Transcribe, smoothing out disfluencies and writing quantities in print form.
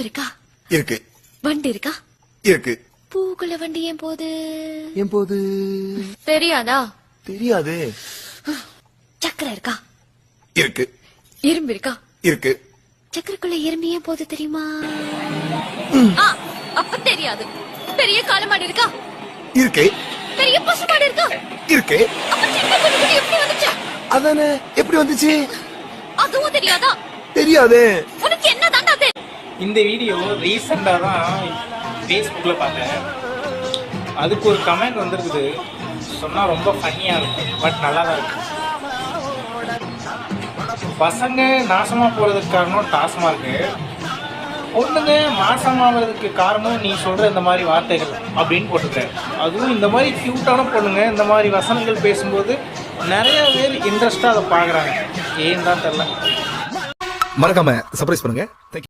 இருக்கா? இருக்கு. வண்டி இருக்கா? இருக்கு. பூக்குள்ள வண்டி ஏன் போகுது? ஏன் போகுது தெரியாதா? தெரியாது. சக்கரை இருக்கா? இருக்கு. இரும்பு இருக்கா? இருக்கு. சக்கரைக்குள்ள இரும்பு ஏன் போகுது தெரியுமா? அப்ப தெரியாது. பெரிய காலமாடு இருக்கா? இருக்கு. பெரிய பசுமாடு இருக்கா? இருக்கு. அப்ப சின்ன குட்டி எப்படி வந்துச்சு? அதானே எப்படி வந்துச்சு? அதுவும் தெரியாதா? தெரியாது. உனக்கு என்ன தாண்டா அது? இந்த வீடியோ ரீசெண்டாக தான் ஃபேஸ்புக்கில் பார்த்தேன். அதுக்கு ஒரு கமெண்ட் வந்திருக்குது. சொன்னால் ரொம்ப ஃபன்னியாக இருக்கும், பட் நல்லா தான் இருக்கு. பசங்க நாசமாக போகிறதுக்கு காரணம் டாஸ்மார்க்கு, பொண்ணுங்க மாசமாகிறதுக்கு காரணம் நீ சொல்கிற இந்த மாதிரி வார்த்தைகள் அப்படின்னு போட்டுருக்கேன். அதுவும் இந்த மாதிரி க்யூட்டான பொண்ணுங்க இந்த மாதிரி வசனங்கள் பேசும்போது நிறைய பேர் இன்ட்ரெஸ்டாக அதை பார்க்குறாங்க. ஏன் தான் தெரில. மறக்காம சர்ப்ரைஸ் பண்ணுங்க.